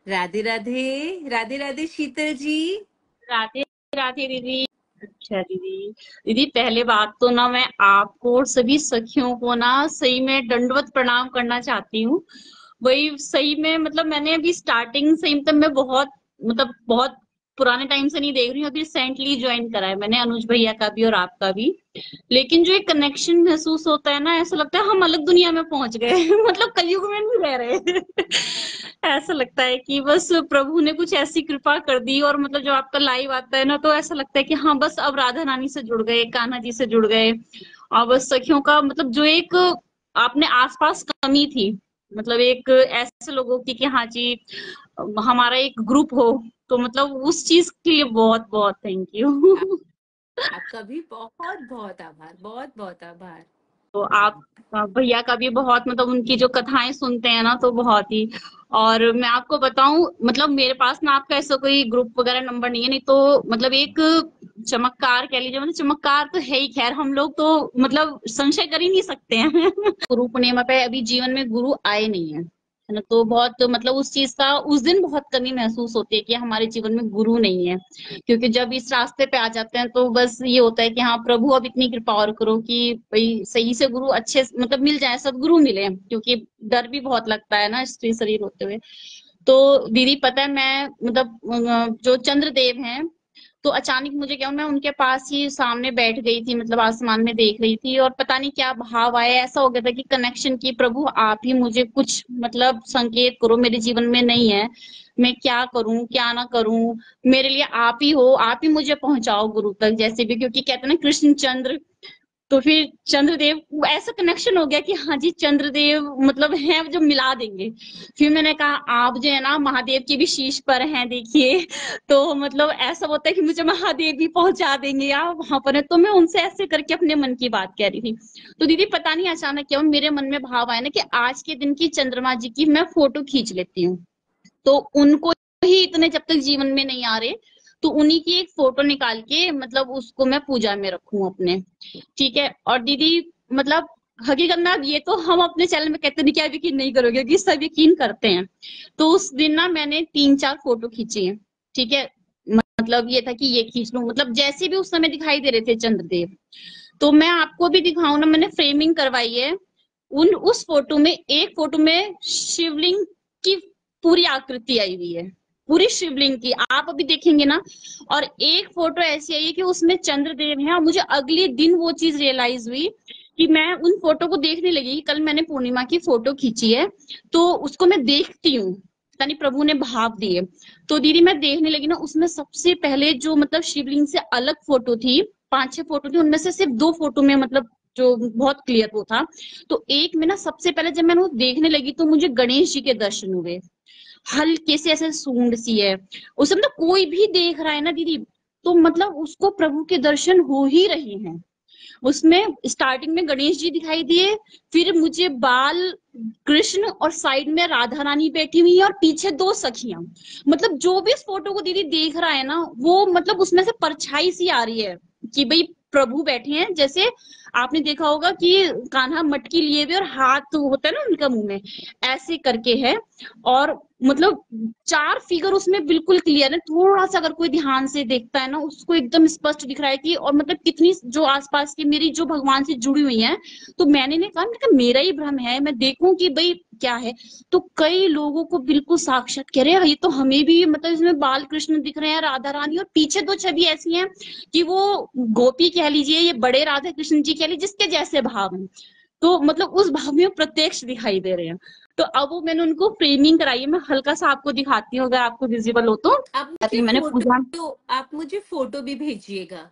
राधे राधे। राधे राधे शीतल जी। राधे राधे दीदी। अच्छा दीदी। दीदी पहले बात तो ना मैं आपको और सभी सखियों को ना सही में दंडवत प्रणाम करना चाहती हूँ। वही सही में मतलब मैंने अभी स्टार्टिंग से मतलब मैं बहुत पुराने टाइम से नहीं देख रही हूँ, अभी रिसेंटली ज्वाइन करा है मैंने अनुज भैया का भी और आपका भी। लेकिन जो एक कनेक्शन महसूस होता है ना, ऐसा लगता है हम अलग दुनिया में पहुंच गए मतलब कलयुग में नहीं रह रहे ऐसा लगता है कि बस प्रभु ने कुछ ऐसी कृपा कर दी, और मतलब जो आपका लाइव आता है ना तो ऐसा लगता है कि हाँ बस अब राधा रानी से जुड़ गए, कान्हा जी से जुड़ गए। और बस सखियों का मतलब जो एक आपने आसपास कमी थी, मतलब एक ऐसे लोगों की कि हाँ जी हमारा एक ग्रुप हो, तो मतलब उस चीज के लिए बहुत बहुत थैंक आप, यू आपका भी बहुत बहुत आभार, बहुत बहुत आभार। तो आप भैया का भी बहुत मतलब उनकी जो कथाएं सुनते हैं ना तो बहुत ही। और मैं आपको बताऊं मतलब मेरे पास ना आपका ऐसा कोई ग्रुप वगैरह नंबर नहीं है, नहीं तो मतलब एक चमत्कार कह लीजिए, मतलब चमत्कार तो है ही, खैर हम लोग तो मतलब संशय कर ही नहीं सकते हैं गुरु पूर्णिमा पे अभी जीवन में गुरु आए नहीं है ना, तो बहुत मतलब उस चीज का उस दिन बहुत कमी महसूस होती है कि हमारे जीवन में गुरु नहीं है। क्योंकि जब इस रास्ते पे आ जाते हैं तो बस ये होता है कि हाँ प्रभु अब इतनी कृपा और करो कि भाई सही से गुरु अच्छे मतलब मिल जाए, सदगुरु मिले, क्योंकि डर भी बहुत लगता है ना स्त्री शरीर होते हुए। तो दीदी पता है मैं मतलब जो चंद्रदेव हैं, तो अचानक मुझे क्या, मैं उनके पास ही सामने बैठ गई थी, मतलब आसमान में देख रही थी, और पता नहीं क्या भाव आया, ऐसा हो गया था कि कनेक्शन की प्रभु आप ही मुझे कुछ मतलब संकेत करो, मेरे जीवन में नहीं है, मैं क्या करूं क्या ना करूं, मेरे लिए आप ही हो, आप ही मुझे पहुंचाओ गुरु तक जैसे भी, क्योंकि कहते हैं ना कृष्ण चंद्र। तो फिर चंद्रदेव ऐसा कनेक्शन हो गया कि हाँ जी चंद्रदेव मतलब हैं जो मिला देंगे। फिर मैंने कहा आप जो है ना महादेव के भी शीश पर हैं देखिए, तो मतलब ऐसा होता है कि मुझे महादेव भी पहुंचा देंगे, आप वहां पर है, तो मैं उनसे ऐसे करके अपने मन की बात कह रही थी। तो दीदी पता नहीं अचानक क्यों मेरे मन में भाव आया ना कि आज के दिन की चंद्रमा जी की मैं फोटो खींच लेती हूँ। तो उनको ही इतने जब तक जीवन में नहीं आ रहे, तो उन्हीं की एक फोटो निकाल के मतलब उसको मैं पूजा में रखूं अपने। ठीक है। और दीदी मतलब हकीकत में अब ये तो हम अपने चैनल में कहते नहीं कि आप यकीन नहीं करोगे, क्योंकि सब यकीन करते हैं। तो उस दिन ना मैंने 3-4 फोटो खींची है। ठीक है। मतलब ये था कि ये खींच लूं, मतलब जैसे भी उस समय दिखाई दे रहे थे चंद्रदेव। तो मैं आपको भी दिखाऊं ना, मैंने फ्रेमिंग करवाई है। उस फोटो में, एक फोटो में शिवलिंग की पूरी आकृति आई हुई है, पूरी शिवलिंग की आप अभी देखेंगे ना। और एक फोटो ऐसी आई है कि उसमें चंद्रदेव है, और मुझे अगले दिन वो चीज रियलाइज हुई कि मैं उन फोटो को देखने लगी कि कल मैंने पूर्णिमा की फोटो खींची है, तो उसको मैं देखती हूँ, पता नहीं प्रभु ने भाव दिए। तो दीदी मैं देखने लगी ना, उसमें सबसे पहले जो मतलब शिवलिंग से अलग फोटो थी, 5-6 फोटो थी, उनमें से सिर्फ 2 फोटो में मतलब जो बहुत क्लियर वो था। तो एक में ना सबसे पहले जब मैंने वो देखने लगी तो मुझे गणेश जी के दर्शन हुए। हल्के से ऐसे सूंड सी है, उसे मतलब कोई भी देख रहा है ना दीदी, तो मतलब उसको प्रभु के दर्शन हो ही रहे हैं। उसमें स्टार्टिंग में गणेश जी दिखाई दिए, फिर मुझे बाल कृष्ण, और साइड में राधा रानी बैठी हुई है, और पीछे 2 सखियां। मतलब जो भी इस फोटो को दीदी देख रहा है ना, वो मतलब उसमें से परछाई सी आ रही है कि भाई प्रभु बैठे हैं। जैसे आपने देखा होगा कि कान्हा मटकी लिए हुए और हाथ होता है ना उनका मुंह में, ऐसे करके है। और मतलब 4 फिगर उसमें बिल्कुल क्लियर है, थोड़ा सा अगर कोई ध्यान से देखता है ना उसको एकदम स्पष्ट दिख रहा है कि, और मतलब कितनी जो आसपास की मेरी जो भगवान से जुड़ी हुई है। तो मैंने कहा, मैंने कहा मेरा ही भ्रम है, मैं देखूं कि भाई क्या है। तो कई लोगों को बिल्कुल साक्षात कह रहे हैं ये तो हमें भी, मतलब इसमें बाल कृष्ण दिख रहे हैं, राधा रानी, और पीछे 2 छवि ऐसी हैं कि वो गोपी कह लीजिए, ये बड़े राधा कृष्ण जी कह लीजिए, जिसके जैसे भाव हैं। तो मतलब उस भाव में वो प्रत्यक्ष दिखाई दे रहे हैं। तो अब वो मैंने उनको फ्रेमिंग कराई है, मैं हल्का सा आपको दिखाती हूँ अगर आपको विजिबल हो तो। आप अभी मुझे मैंने पूजा फोटो आप मुझे फोटो भी भेजिएगा।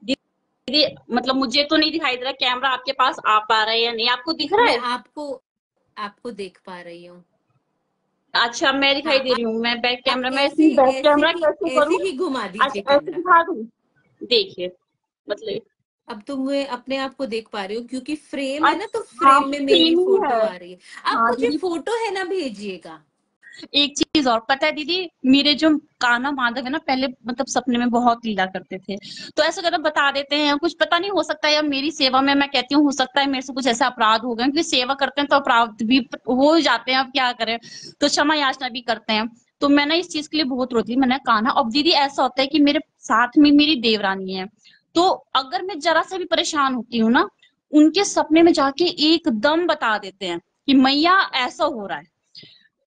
दीदी, मतलब मुझे तो नहीं दिखाई दे रहा, कैमरा आपके पास आ पा रहा है या नहीं, आपको दिख रहा मैं है? आपको आपको देख पा रही हूँ। अच्छा मैं दिखाई हाँ, दे रही हूँ, मैं बैक आप कैमरा में ऐसे इसमें बैक ऐसे कैमरा ही कैसे ऐसे करूँ? ही घुमा दीजिए अच्छा ऐसे कैमरा। दिखा दूँ? देखिए मतलब अब तो मैं अपने आप को देख पा रही हूँ, क्योंकि फ्रेम है ना, तो अच्छा हाँ फ्रेम में मेरी फ्रेमिंग फोटो है। आ रही है। आप हाँ मुझे दीदी, फोटो है ना भेजिएगा। एक चीज और पता है दीदी, मेरे जो कान्हा माधव है ना पहले मतलब सपने में बहुत लीला करते थे। तो ऐसा कदम बता देते हैं, कुछ पता नहीं हो सकता है, या मेरी सेवा में मैं कहती हूँ हो सकता है मेरे से कुछ ऐसा अपराध हो गए, क्योंकि सेवा करते हैं तो अपराध भी हो जाते हैं, अब क्या करें, तो क्षमा याचना भी करते हैं। तो मैं ना इस चीज के लिए बहुत रोती थी। मैंने कहा ना, अब दीदी ऐसा होता है कि मेरे साथ में मेरी देवरानी है, तो अगर मैं जरा सा भी परेशान होती हूँ ना, उनके सपने में जाके एकदम बता देते हैं कि मैया ऐसा हो रहा है।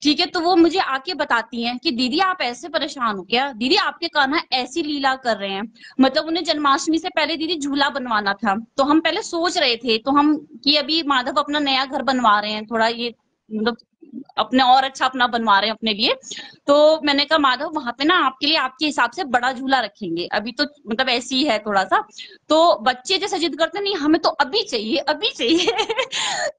ठीक है, तो वो मुझे आके बताती हैं कि दीदी आप ऐसे परेशान हो क्या, दीदी आपके कान्हा ऐसी लीला कर रहे हैं। मतलब उन्हें जन्माष्टमी से पहले दीदी झूला बनवाना था, तो हम पहले सोच रहे थे, तो हम कि अभी माधव अपना नया घर बनवा रहे हैं, थोड़ा ये मतलब अपने और अच्छा अपना बनवा रहे हैं अपने लिए। तो मैंने कहा माधव वहां पे ना आपके लिए आपके हिसाब से बड़ा झूला रखेंगे, अभी तो मतलब ऐसी ही है थोड़ा सा। तो बच्चे जैसे जिद करते नहीं हमें तो अभी चाहिए अभी चाहिए।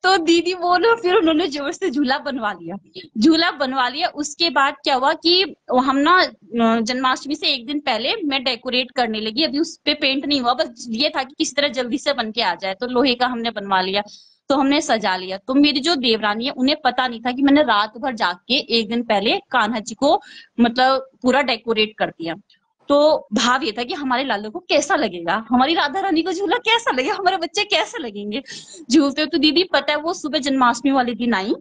तो दीदी बोलो, फिर उन्होंने जोर से झूला बनवा लिया। झूला बनवा लिया, उसके बाद क्या हुआ कि हम ना जन्माष्टमी से एक दिन पहले मैं डेकोरेट करने लगी। अभी उस पे पेंट नहीं हुआ, बस ये था कि किसी तरह जल्दी से बन के आ जाए, तो लोहे का हमने बनवा लिया। तो हमने सजा लिया। तो मेरी जो देवरानी है उन्हें पता नहीं था कि मैंने रात भर जाग के एक दिन पहले कान्हा जी को मतलब पूरा डेकोरेट कर दिया। तो भाव ये था कि हमारे लालू को कैसा लगेगा, हमारी राधा रानी को झूला कैसा लगेगा, हमारे बच्चे कैसे लगेंगे झूलते हुए। तो दीदी पता है वो सुबह जन्माष्टमी वाले दिन आई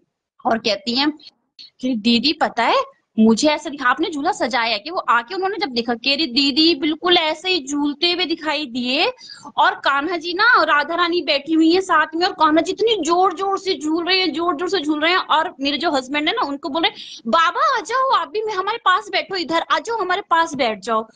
और कहती हैं कि दीदी पता है मुझे ऐसा दिखा, आपने झूला सजाया है कि, वो आके उन्होंने जब देखा कह रही दीदी बिल्कुल ऐसे ही झूलते हुए दिखाई दिए, और कान्हा जी ना राधा रानी बैठी हुई है साथ में, और कान्हा जी इतनी जोर जोर से झूल रहे हैं, जोर जोर से झूल रहे हैं। और मेरे जो हस्बैंड है ना उनको बोले बाबा आ जाओ आप भी हमारे पास बैठो, इधर आ जाओ हमारे पास बैठ जाओ।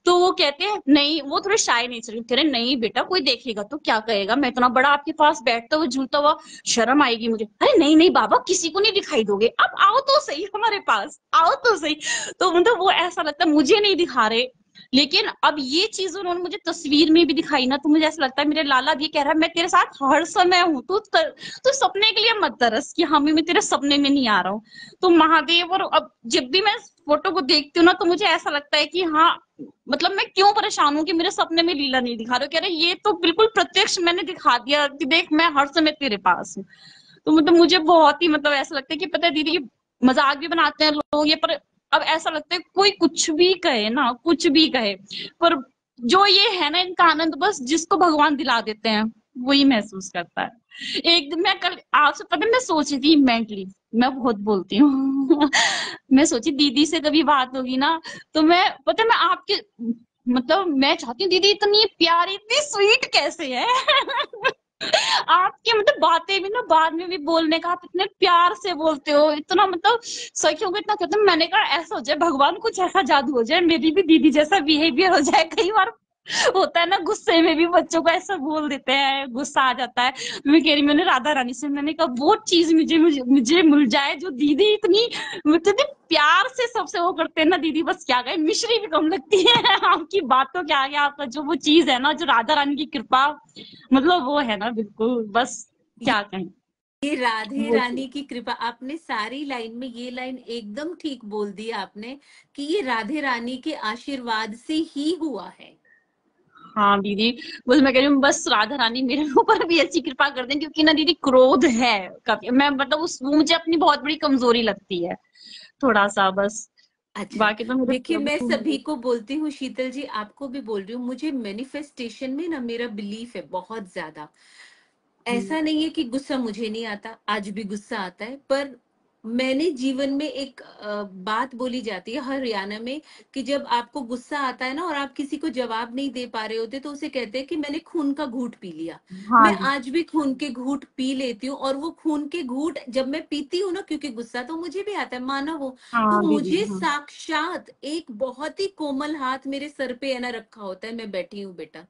तो वो कहते हैं नहीं, वो थोड़े शाय नेचर के, कह रहे नहीं बेटा कोई देखेगा तो क्या कहेगा, मैं इतना बड़ा आपके पास बैठता हुआ झूलता हुआ, शर्म आएगी मुझे। अरे नहीं नहीं बाबा किसी को नहीं दिखाई दोगे, अब आओ तो सही हमारे पास, आओ तो सही। तो मतलब वो ऐसा लगता है मुझे नहीं दिखा रहे, लेकिन अब ये चीज उन्होंने मुझे तस्वीर में भी दिखाई ना, तो मुझे ऐसा लगता है मेरे लाला ये कह रहा है मैं तेरे साथ हर समय हूँ, तू सपने के लिए मत तरस कि हाँ मैं तेरे सपने में नहीं आ रहा हूँ। तो महादेव, और अब जब भी मैं फोटो को देखती हूँ ना तो मुझे ऐसा लगता है कि हाँ मतलब मैं क्यों परेशान हूँ कि मेरे सपने में लीला नहीं दिखा रहे हो, कह रहे ये तो बिल्कुल प्रत्यक्ष मैंने दिखा दिया कि देख मैं हर समय तेरे पास हूँ। तो मतलब मुझे बहुत ही मतलब ऐसा लगता है कि पता है दीदी मजाक भी बनाते हैं लोग ये, पर अब ऐसा लगता है कोई कुछ भी कहे ना, कुछ भी कहे, पर जो ये है ना इनका आनंद बस जिसको भगवान दिला देते हैं वही महसूस करता है। एक दिन मैं कल आपसे पता है मैं सोची थी मेंटली, मैं बहुत बोलती हूँ मैं सोची दीदी से कभी बात होगी ना, तो मैं पता है मैं आपके मतलब मैं चाहती हूँ दीदी इतनी प्यारी इतनी स्वीट कैसे है आपकी मतलब बातें भी ना बाद में भी बोलने का आप इतने प्यार से बोलते हो, इतना मतलब सखियों को इतना कहते हैं। मैंने कहा ऐसा हो जाए भगवान कुछ ऐसा जादू हो जाए मेरी भी दीदी जैसा बिहेवियर हो जाए। कई बार होता है ना गुस्से में भी बच्चों को ऐसा बोल देते हैं, गुस्सा आ जाता है। मैं कह रही मैंने राधा रानी से मैंने कहा वो चीज मुझे मुझे मुझे मिल जाए जो दीदी इतनी मतलब इतने प्यार से सबसे वो करते हैं ना दीदी, बस क्या कहे मिश्री भी कम लगती है आपकी बातों के आगे, आपका जो वो चीज है ना जो राधा रानी की कृपा मतलब वो है ना बिल्कुल बस क्या कहें। ये राधे वो चीज रानी की कृपा, आपने सारी लाइन में ये लाइन एकदम ठीक बोल दी आपने कि ये राधे रानी के आशीर्वाद से ही हुआ है। हाँ दीदी, बस मैं कह रही हूँ बस राधा रानी मेरे ऊपर भी ऐसी कृपा कर दें, क्योंकि ना दीदी क्रोध है काफी, मैं मतलब उस वो मुझे अपनी बहुत बड़ी कमजोरी लगती है थोड़ा सा बस, अच्छा, बाकी तो मेरे देखिए मैं प्रभु सभी हैं। को बोलती हूँ, शीतल जी आपको भी बोल रही हूँ, मुझे मैनिफेस्टेशन में ना मेरा बिलीफ है बहुत ज्यादा। हम्म, ऐसा नहीं है कि गुस्सा मुझे नहीं आता, आज भी गुस्सा आता है, पर मैंने जीवन में एक बात बोली जाती है हरियाणा में कि जब आपको गुस्सा आता है ना और आप किसी को जवाब नहीं दे पा रहे होते तो उसे कहते हैं कि मैंने खून का घूंट पी लिया। हाँ मैं जी, आज भी खून के घूंट पी लेती हूँ, और वो खून के घूंट जब मैं पीती हूँ ना, क्योंकि गुस्सा तो मुझे भी आता है मानव हो, तो हाँ दीदी, मुझे हाँ साक्षात एक बहुत ही कोमल हाथ मेरे सर पे है ना रखा होता है, मैं बैठी हूँ बेटा,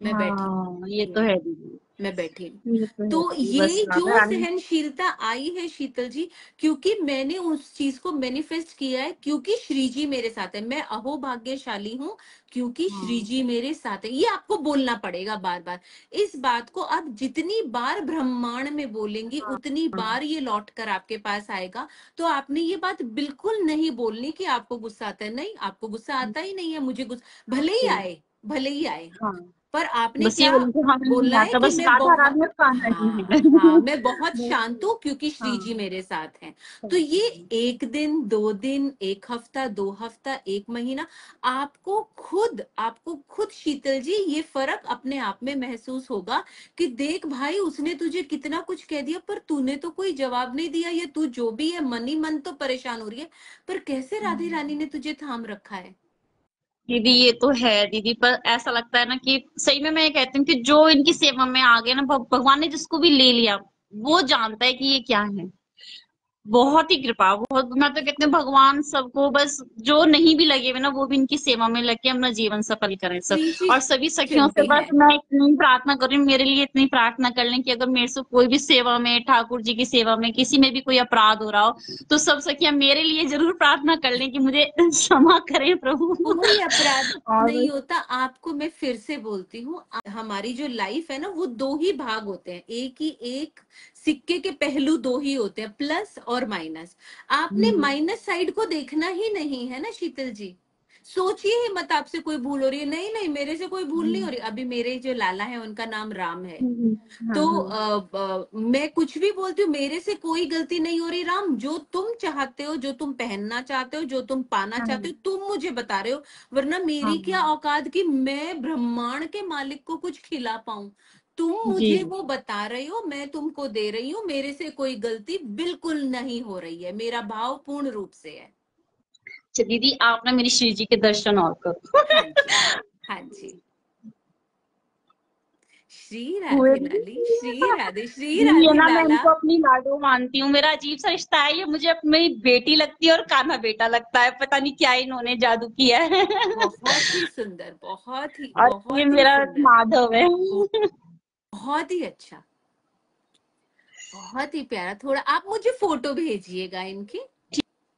मैं बैठी हाँ ये तो हूँ, है दीदी, मैं बैठी हूँ। ये तो है तो दीदी, बस ये राधा जो रानी। सहनशीलता आई है शीतल जी, क्योंकि मैंने उस चीज को मैनिफेस्ट किया है, क्योंकि श्री जी मेरे साथ है, मैं अहोभाग्यशाली हूँ क्योंकि श्री हाँ जी मेरे साथ है। ये आपको बोलना पड़ेगा बार बार, इस बात को आप जितनी बार ब्रह्मांड में बोलेंगी हाँ उतनी हाँ बार ये लौट कर आपके पास आएगा। तो आपने ये बात बिल्कुल नहीं बोलनी कि आपको गुस्सा आता है, नहीं आपको गुस्सा आता ही नहीं है, मुझे गुस्सा भले ही जी, आए, भले ही आए, हाँ पर आपने बस ये क्या बोलूँ कि हाँ, मुझे नहीं बोला है आता, कि बस मैं राधा बहुत, रानी और कान्हा जी हाँ हैं। हाँ, मैं बहुत बस, शांत हूँ क्योंकि श्री जी हाँ, मेरे साथ हैं। तो सही ये है। 1 दिन, 2 दिन, 1 हफ्ता, 2 हफ्ता, 1 महीना, आपको खुद शीतल जी ये फर्क अपने आप में महसूस होगा कि देख भाई, उसने तुझे कितना कुछ कह दिया पर तूने तो कोई जवाब नहीं दिया, या तू जो भी है मन ही मन तो परेशान हो रही है, पर कैसे राधे रानी ने तुझे थाम रखा है। दीदी ये तो है दीदी, पर ऐसा लगता है ना कि सही में मैं ये कहती हूँ कि जो इनकी सेवा में आ गया ना, भगवान ने जिसको भी ले लिया, वो जानता है कि ये क्या है। बहुत ही कृपा, बहुत, मैं तो कहती हूँ भगवान सबको, बस जो नहीं भी लगे हुए ना वो भी इनकी सेवा में लग के अपना जीवन सफल करें सब। श्री जी और सभी सखियों से चलती बस है। मैं इतनी प्रार्थना कर रही हूँ, मेरे लिए इतनी प्रार्थना कर लें कि अगर मेरे से कोई भी सेवा में, ठाकुर जी की सेवा में किसी में भी कोई अपराध हो रहा हो, तो सब सखियां मेरे लिए जरूर प्रार्थना कर लें कि मुझे क्षमा करें प्रभु। कोई अपराध और नहीं बस, होता। आपको मैं फिर से बोलती हूँ, हमारी जो लाइफ है ना, वो दो ही भाग होते हैं, एक सिक्के के पहलू दो ही होते हैं, प्लस और माइनस। आपने हम्म, माइनस साइड को देखना ही नहीं है ना शीतल जी। सोचिए ही मत आपसे कोई भूल हो रही है, नहीं नहीं, मेरे से कोई भूल नहीं हो रही। अभी मेरे जो लाला है उनका नाम राम है। हाँ तो हाँ, मैं कुछ भी बोलती हूँ, मेरे से कोई गलती नहीं हो रही राम, जो तुम चाहते हो, जो तुम पहनना चाहते हो, जो तुम पाना हाँ चाहते हो, तुम मुझे बता रहे हो। वरना हाँ, मेरी क्या औकात कि मैं ब्रह्मांड के मालिक को कुछ खिला पाऊं। तुम जी। मुझे वो बता रही हो, मैं तुमको दे रही हूँ, मेरे से कोई गलती बिल्कुल नहीं हो रही है, मेरा भाव पूर्ण रूप से है। अच्छा दीदी, आप ना मेरी श्री जी के दर्शन और करो। हाँ जी, हाँ जी। श्री हुए राधे दीदी। लाली, श्री राधे, श्री दीदी ये राधे ना, मैं लाला। इनको अपनी लाडो मानती हूँ, मेरा अजीब सा रिश्ता है ये, मुझे अपनी मेरी बेटी लगती है और कान्हा बेटा लगता है, पता नहीं क्या इन्होंने जादू किया है। बहुत ही सुंदर, और ये बहुत ही मेरा सुंदर। माधव है। बहुत ही अच्छा, बहुत ही प्यारा। थोड़ा आप मुझे फोटो भेजिएगा इनकी।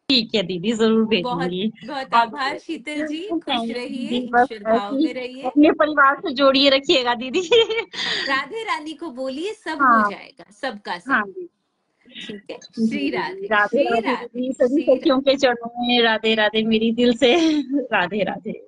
ठीक है दीदी, जरूर बहुत भेजूंगी। बहुत और आभार शीतल जी, खुश थैंक यू रहिए, दीदी, बस ईश्वर ऐसे भाव ही में रहिए। अपने परिवार से जोड़िए रखिएगा दीदी। राधे रानी को बोलिए, सब हो हाँ जाएगा, सबका हाँ सब। दीदी। ठीक है, जी श्री दीदी, राधे, राधे श्री राधे राधे, दीदी, सभी श्री सखियों राधे। के चरणों में राधे राधे मेरी दिल से। राधे राधे।